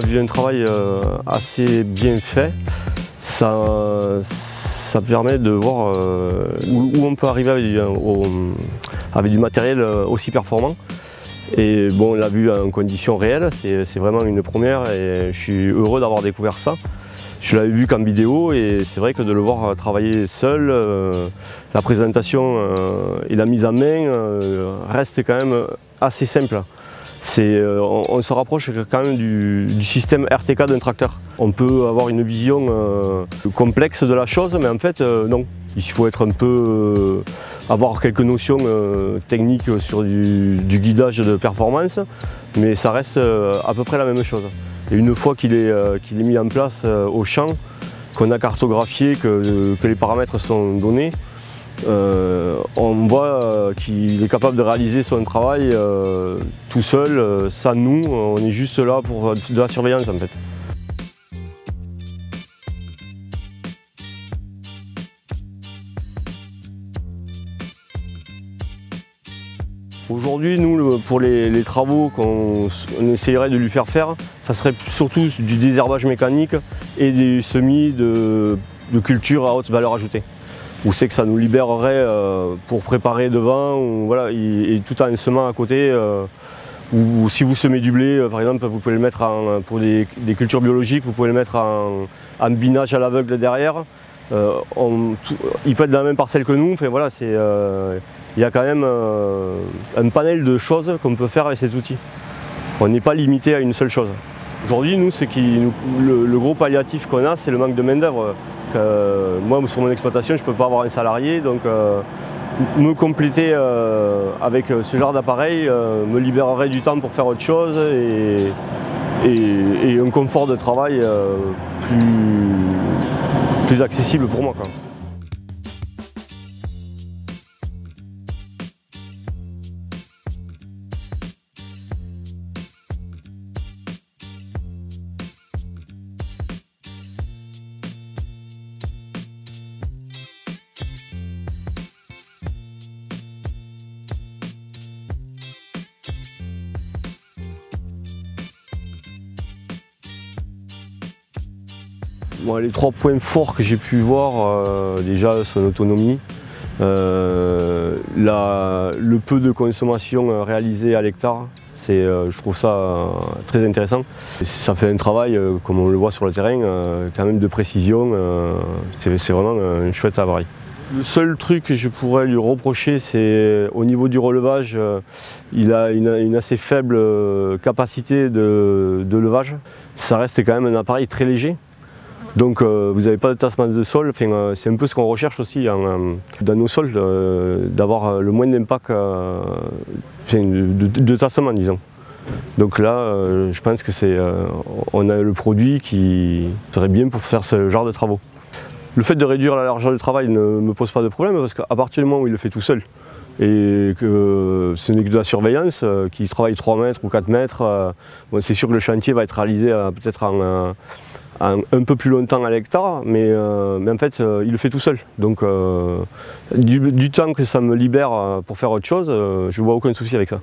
vu un travail assez bien fait. Ça permet de voir où on peut arriver avec du matériel aussi performant. Et bon, on l'a vu en conditions réelles, c'est vraiment une première et je suis heureux d'avoir découvert ça. Je l'avais vu qu'en vidéo et c'est vrai que de le voir travailler seul, la présentation et la mise en main reste quand même assez simple. On se rapproche quand même du système RTK d'un tracteur. On peut avoir une vision complexe de la chose, mais en fait non. Il faut être un peu, avoir quelques notions techniques sur du guidage de performance, mais ça reste à peu près la même chose. Et une fois qu'il est mis en place au champ, qu'on a cartographié, que les paramètres sont donnés, on voit qu'il est capable de réaliser son travail tout seul, sans nous. On est juste là pour de la surveillance en fait. Aujourd'hui, nous, pour les travaux qu'on essayerait de lui faire faire, ça serait surtout du désherbage mécanique et des semis de culture à haute valeur ajoutée. Où c'est que ça nous libérerait pour préparer devant, ou, voilà, et tout en semant à côté. Ou si vous semez du blé, par exemple, vous pouvez le mettre pour des cultures biologiques, vous pouvez le mettre en binage à l'aveugle derrière. Il peut être dans la même parcelle que nous. Enfin, voilà, il y a quand même un panel de choses qu'on peut faire avec cet outil. On n'est pas limité à une seule chose. Aujourd'hui, nous, le gros palliatif qu'on a, c'est le manque de main-d'œuvre. Moi, sur mon exploitation, je ne peux pas avoir un salarié, donc me compléter avec ce genre d'appareil me libérerait du temps pour faire autre chose et un confort de travail plus accessible pour moi, quoi. Bon, les 3 points forts que j'ai pu voir, déjà son autonomie, le peu de consommation réalisée à l'hectare, je trouve ça très intéressant. Ça fait un travail, comme on le voit sur le terrain, quand même de précision, c'est vraiment un chouette appareil. Le seul truc que je pourrais lui reprocher, c'est au niveau du relevage, il a une assez faible capacité de levage. Ça reste quand même un appareil très léger. Donc vous n'avez pas de tassement de sol, c'est un peu ce qu'on recherche aussi dans nos sols, d'avoir le moins d'impact de tassement, disons. Donc là, je pense que on a le produit qui serait bien pour faire ce genre de travaux. Le fait de réduire la largeur du travail ne me pose pas de problème parce qu'à partir du moment où il le fait tout seul et que ce n'est que de la surveillance, qu'il travaille 3 mètres ou 4 mètres, bon, c'est sûr que le chantier va être réalisé peut-être un peu plus longtemps à l'hectare, mais en fait il le fait tout seul. Donc du temps que ça me libère pour faire autre chose, je ne vois aucun souci avec ça.